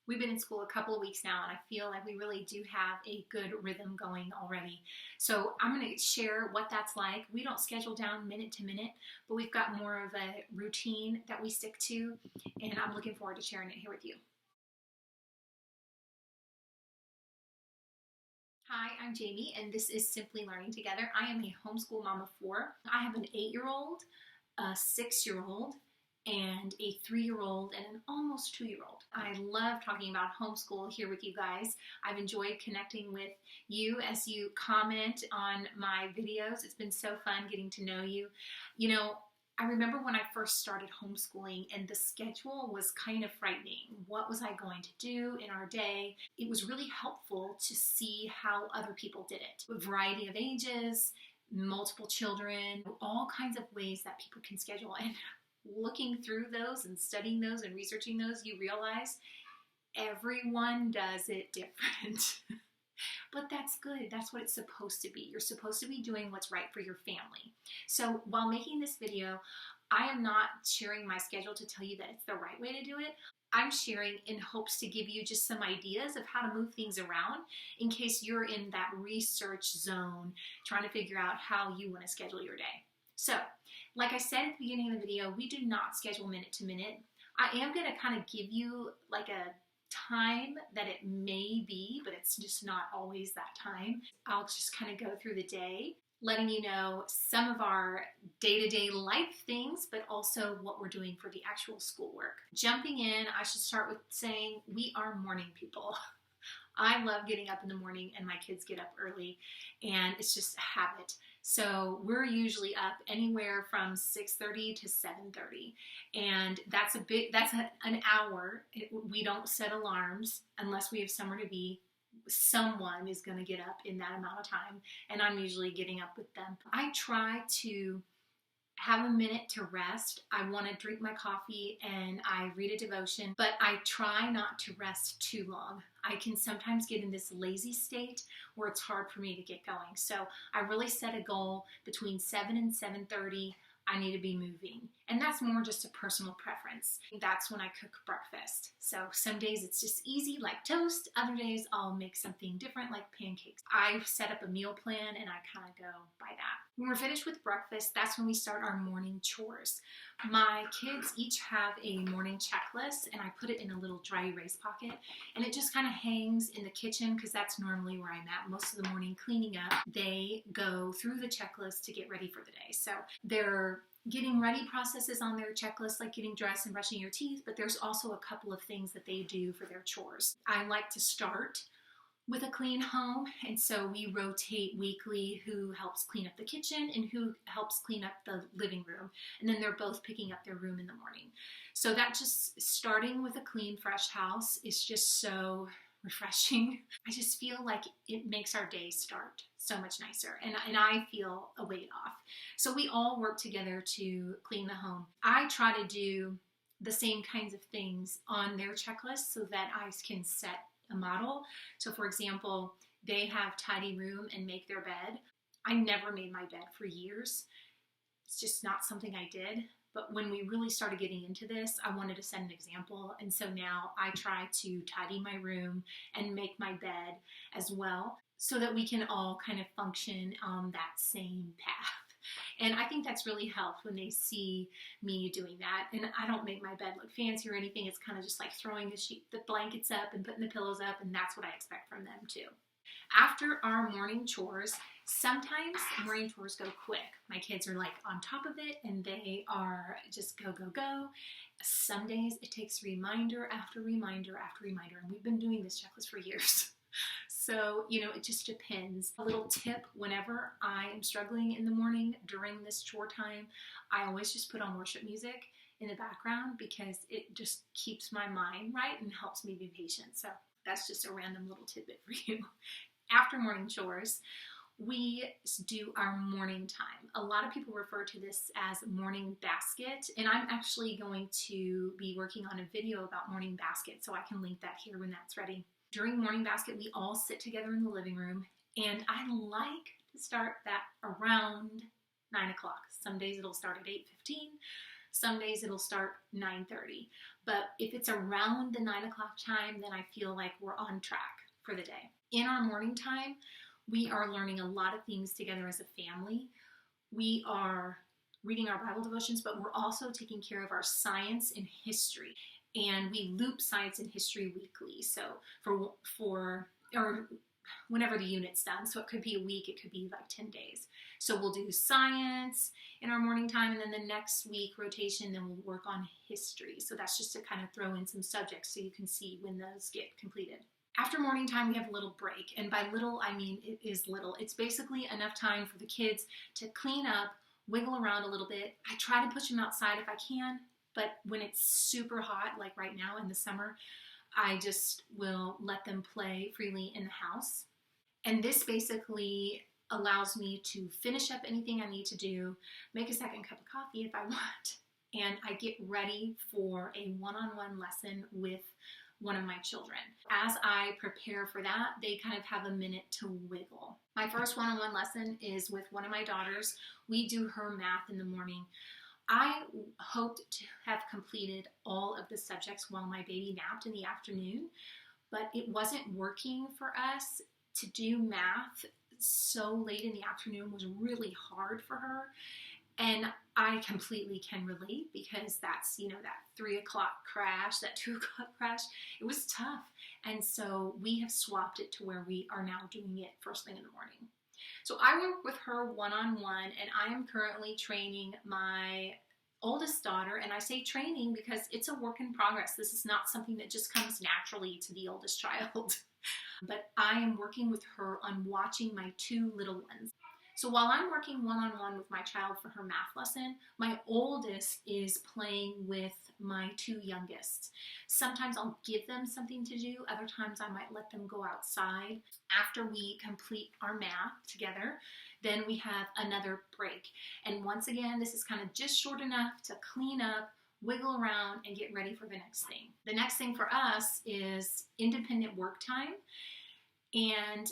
We've been in school a couple of weeks now, and I feel like we really do have a good rhythm going already. So I'm going to share what that's like. We don't schedule down minute to minute, but we've got more of a routine that we stick to, and I'm looking forward to sharing it here with you. Hi, I'm Jamie, and this is Simply Learning Together. I am a homeschool mom of four. I have an 8-year-old, a 6-year-old, and a 3-year-old, and an almost 2-year-old. I love talking about homeschool here with you guys. I've enjoyed connecting with you as you comment on my videos. It's been so fun getting to know you. You know, I remember when I first started homeschooling and the schedule was kind of frightening. What was I going to do in our day? It was really helpful to see how other people did it. A variety of ages, multiple children, all kinds of ways that people can schedule. And looking through those and studying those and researching those, you realize everyone does it different. But that's good. That's what it's supposed to be. You're supposed to be doing what's right for your family. So while making this video, I am not sharing my schedule to tell you that it's the right way to do it. I'm sharing in hopes to give you just some ideas of how to move things around in case you're in that research zone trying to figure out how you want to schedule your day. So, like I said at the beginning of the video, we do not schedule minute to minute. I am going to kind of give you like a time that it may be, but it's just not always that time. I'll just kind of go through the day, letting you know some of our day-to-day life things, but also what we're doing for the actual schoolwork. Jumping in, I should start with saying we are morning people. I love getting up in the morning, and my kids get up early, and it's just a habit. So we're usually up anywhere from 6:30 to 7:30, and that's an hour. We don't set alarms unless we have somewhere to be. Someone is going to get up in that amount of time, and I'm usually getting up with them. I try to have a minute to rest. I want to drink my coffee and I read a devotion, but I try not to rest too long. I can sometimes get in this lazy state where it's hard for me to get going. So I really set a goal between 7 and 7:30. I need to be moving. And that's more just a personal preference. That's when I cook breakfast. So some days it's just easy like toast. Other days I'll make something different like pancakes. I set up a meal plan and I kind of go by that. When we're finished with breakfast, that's when we start our morning chores. My kids each have a morning checklist and I put it in a little dry erase pocket, and it just kind of hangs in the kitchen because that's normally where I'm at most of the morning cleaning up. They go through the checklist to get ready for the day. So they're getting ready processes on their checklist, like getting dressed and brushing your teeth, but there's also a couple of things that they do for their chores. I like to start with a clean home, and so we rotate weekly who helps clean up the kitchen and who helps clean up the living room, and then they're both picking up their room in the morning. So that just starting with a clean, fresh house is just so refreshing. I just feel like it makes our day start so much nicer, and I feel a weight off. So we all work together to clean the home. I try to do the same kinds of things on their checklist so that I can set a model. So for example, they have tidy room and make their bed. I never made my bed for years. It's just not something I did. But when we really started getting into this, I wanted to set an example. And so now I try to tidy my room and make my bed as well so that we can all kind of function on that same path. And I think that's really helped when they see me doing that. And I don't make my bed look fancy or anything. It's kind of just like throwing the blankets up and putting the pillows up, and that's what I expect from them too. After our morning chores, sometimes morning chores go quick. My kids are like on top of it and they are just go, go, go. Some days it takes reminder after reminder after reminder, and we've been doing this checklist for years. So, you know, it just depends. A little tip, whenever I am struggling in the morning during this chore time, I always just put on worship music in the background because it just keeps my mind right and helps me be patient. So that's just a random little tidbit for you. After morning chores, we do our morning time. A lot of people refer to this as morning basket, and I'm actually going to be working on a video about morning basket, so I can link that here when that's ready. During morning basket, we all sit together in the living room, and I like to start that around 9 o'clock. Some days it'll start at 8:15. Some days it'll start 9:30. But if it's around the 9 o'clock time, then I feel like we're on track for the day. In our morning time, we are learning a lot of things together as a family. We are reading our Bible devotions, but we're also taking care of our science and history. And we loop science and history weekly. So or whenever the unit's done. So it could be a week, it could be like 10 days. So we'll do science in our morning time, and then the next week rotation, then we'll work on history. So that's just to kind of throw in some subjects so you can see when those get completed. After morning time, we have a little break. And by little, I mean it is little. It's basically enough time for the kids to clean up, wiggle around a little bit. I try to push them outside if I can, but when it's super hot, like right now in the summer, I just will let them play freely in the house. And this basically allows me to finish up anything I need to do, make a second cup of coffee if I want, and I get ready for a one-on-one lesson with one of my children. As I prepare for that, they kind of have a minute to wiggle. My first one-on-one lesson is with one of my daughters. We do her math in the morning. I hoped to have completed all of the subjects while my baby napped in the afternoon, but it wasn't working for us. To do math so late in the afternoon was really hard for her. And I completely can relate, because that's, that 3 o'clock crash, that 2 o'clock crash, it was tough. And so we have swapped it to where we are now doing it first thing in the morning. So I work with her one-on-one, and I am currently training my oldest daughter, and I say training because it's a work in progress. This is not something that just comes naturally to the oldest child. But I am working with her on watching my 2 little ones. So while I'm working one-on-one with my child for her math lesson, my oldest is playing with my 2 youngest. Sometimes I'll give them something to do. Other times I might let them go outside. After we complete our math together, then we have another break. And once again, this is kind of just short enough to clean up, wiggle around, and get ready for the next thing. The next thing for us is independent work time. And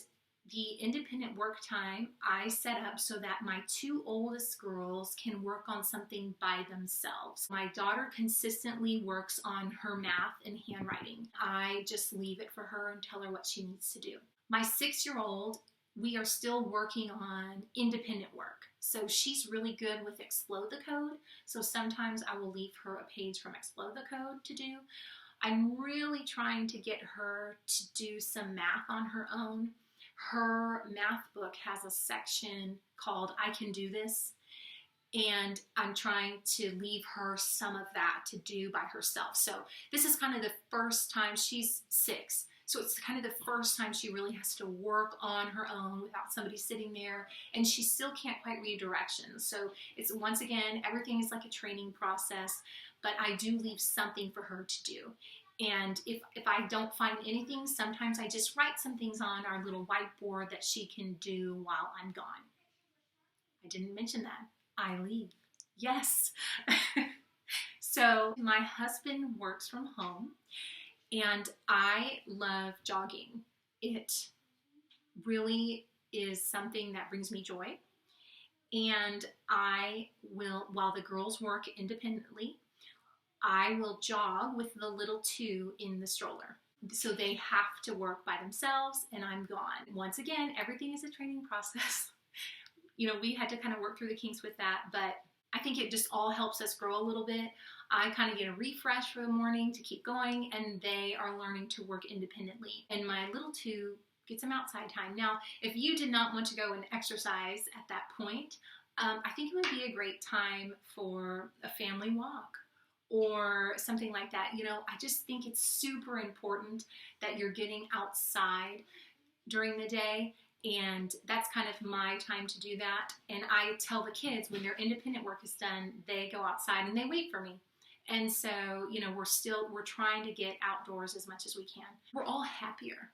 the independent work time I set up so that my 2 oldest girls can work on something by themselves. My daughter consistently works on her math and handwriting. I just leave it for her and tell her what she needs to do. My 6-year-old, we are still working on independent work. So she's really good with Explode the Code. So sometimes I will leave her a page from Explode the Code to do. I'm really trying to get her to do some math on her own. Her math book has a section called I Can Do This, and I'm trying to leave her some of that to do by herself. So this is kind of the first time. She's 6, so it's kind of the first time she really has to work on her own without somebody sitting there, and she still can't quite read directions. So it's, once again, everything is like a training process, but I do leave something for her to do. And if I don't find anything, sometimes I just write some things on our little whiteboard that she can do while I'm gone. I didn't mention that. I leave. Yes. So my husband works from home, and I love jogging. It really is something that brings me joy. And I will, while the girls work independently, I will jog with the little 2 in the stroller. So they have to work by themselves, and I'm gone. Once again, everything is a training process. We had to kind of work through the kinks with that, but I think it just all helps us grow a little bit. I kind of get a refresh for the morning to keep going, and they are learning to work independently. And my little 2 gets some outside time. Now, if you did not want to go and exercise at that point, I think it would be a great time for a family walk or something like that. I just think it's super important that you're getting outside during the day, and that's kind of my time to do that. And I tell the kids when their independent work is done, they go outside and they wait for me. And so, we're trying to get outdoors as much as we can. We're all happier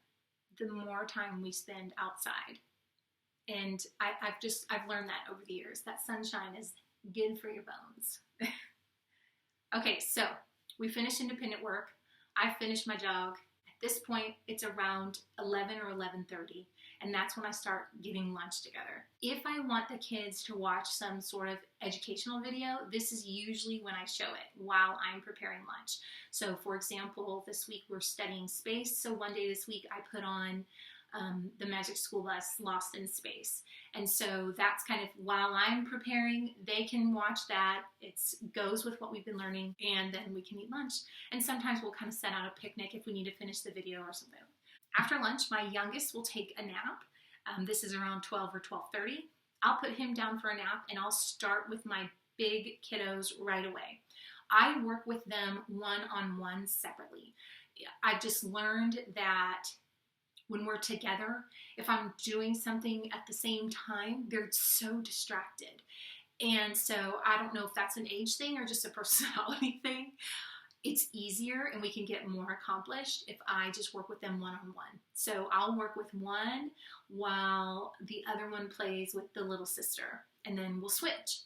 the more time we spend outside. And I've learned that over the years. That sunshine is good for your bones. Okay, so we finished independent work. I finished my jog. this point, it's around 11 or 11:30, and that's when I start getting lunch together. If I want the kids to watch some sort of educational video, this is usually when I show it while I'm preparing lunch. So for example, this week we're studying space, so one day this week I put on the Magic School Bus Lost in Space. And so that's kind of while I'm preparing, they can watch that. It goes with what we've been learning, and then we can eat lunch. And sometimes we'll kind of set out a picnic if we need to finish the video or something. After lunch, my youngest will take a nap. This is around 12 or 12:30. I'll put him down for a nap, and I'll start with my big kiddos right away. I work with them one-on-one separately. I've just learned that when we're together, if I'm doing something at the same time, they're so distracted. And so I don't know if that's an age thing or just a personality thing. It's easier and we can get more accomplished if I just work with them one-on-one. So I'll work with one while the other one plays with the little sister, and then we'll switch.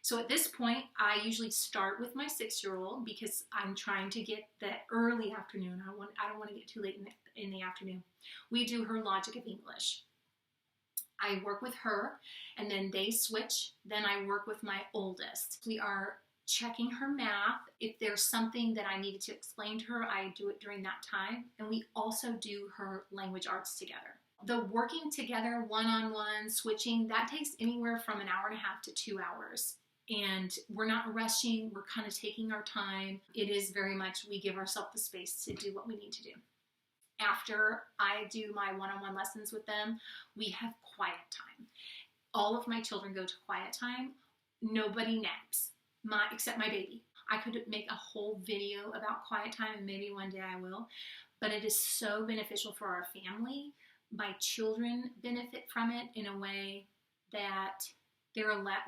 So at this point, I usually start with my 6-year-old because I'm trying to get the early afternoon. I don't want to get too late in the afternoon. We do her logic of English. I work with her, and then they switch. Then I work with my oldest. We are checking her math. If there's something that I needed to explain to her, I do it during that time. And we also do her language arts together. The working together, one-on-one, switching, that takes anywhere from an hour and a half to 2 hours. And we're not rushing, we're kind of taking our time. It is very much, we give ourselves the space to do what we need to do. After I do my one-on-one lessons with them, we have quiet time. All of my children go to quiet time. Nobody naps, except my baby. I could make a whole video about quiet time, and maybe one day I will, but it is so beneficial for our family. My children benefit from it in a way that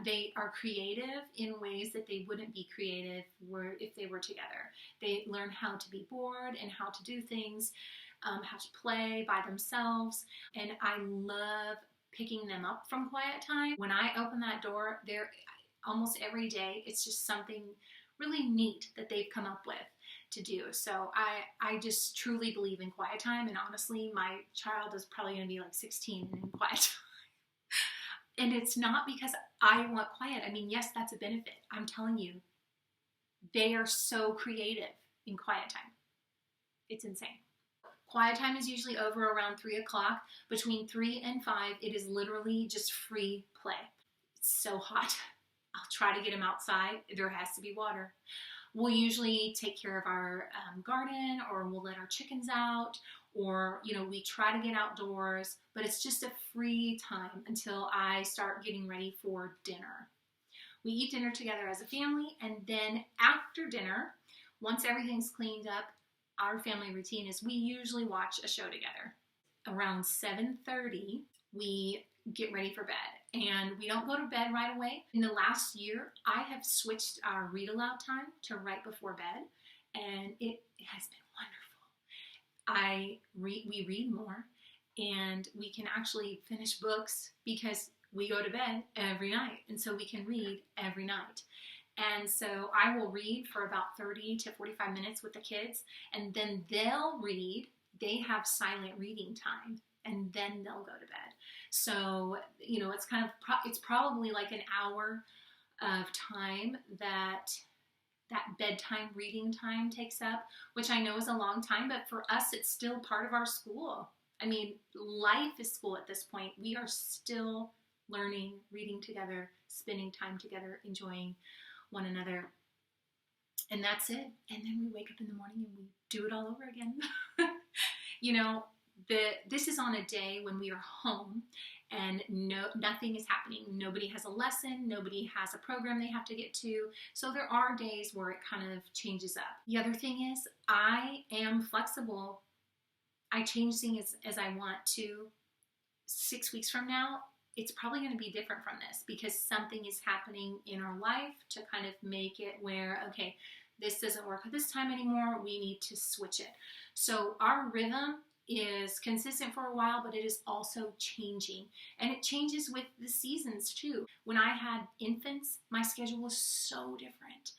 they are creative in ways that they wouldn't be creative if they were together. They learn how to be bored and how to do things, how to play by themselves. And I love picking them up from quiet time. When I open that door, they're almost every day, it's just something really neat that they've come up with to do. So I just truly believe in quiet time. And honestly, my child is probably going to be like 16 and in quiet time. And it's not because I want quiet. I mean, yes, that's a benefit. I'm telling you, they are so creative in quiet time. It's insane. Quiet time is usually over around 3 o'clock. Between 3 and 5, it is literally just free play. It's so hot. I'll try to get them outside. There has to be water. We'll usually take care of our garden, or we'll let our chickens out, or, we try to get outdoors, but it's just a free time until I start getting ready for dinner. We eat dinner together as a family, and then after dinner, once everything's cleaned up, our family routine is we usually watch a show together. Around 7:30, we get ready for bed, and we don't go to bed right away. In the last year, I have switched our read aloud time to right before bed, and it has been wonderful. We read more, and we can actually finish books because we go to bed every night, and so we can read every night. And so I will read for about 30 to 45 minutes with the kids, and then they'll read. They have silent reading time, and then they'll go to bed. So, it's it's probably like an hour of time that bedtime reading time takes up, which I know is a long time, but for us, it's still part of our school. I mean, life is school at this point. We are still learning, reading together, spending time together, enjoying one another. And that's it. And then we wake up in the morning and we do it all over again. This is on a day when we are home and nothing is happening. Nobody has a lesson. Nobody has a program they have to get to. So there are days where it kind of changes up. The other thing is I am flexible. I change things as I want to. 6 weeks from now, it's probably going to be different from this because something is happening in our life to kind of make it where, okay, this doesn't work at this time anymore. We need to switch it. So our rhythm is consistent for a while, but it is also changing. And it changes with the seasons too. When I had infants, my schedule was so different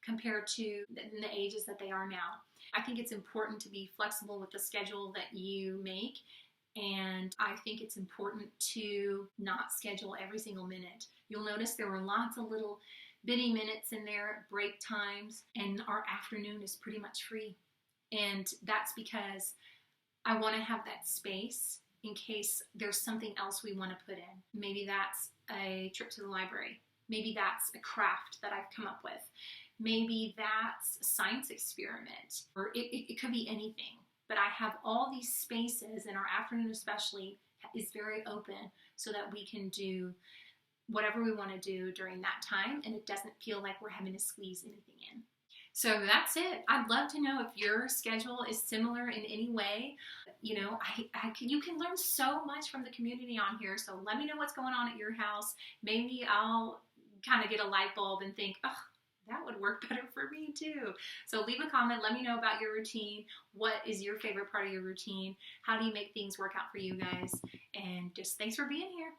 compared to the ages that they are now. I think it's important to be flexible with the schedule that you make. And I think it's important to not schedule every single minute. You'll notice there were lots of little bitty minutes in there, break times, and our afternoon is pretty much free. And that's because I want to have that space in case there's something else we want to put in. Maybe that's a trip to the library. Maybe that's a craft that I've come up with. Maybe that's a science experiment, or it could be anything. But I have all these spaces, and our afternoon especially is very open so that we can do whatever we want to do during that time, and it doesn't feel like we're having to squeeze anything in. So that's it. I'd love to know if your schedule is similar in any way. You know, you can learn so much from the community on here, so let me know what's going on at your house. Maybe I'll kind of get a light bulb and think, oh, that would work better for me too. So leave a comment. Let me know about your routine. What is your favorite part of your routine? How do you make things work out for you guys? And just thanks for being here.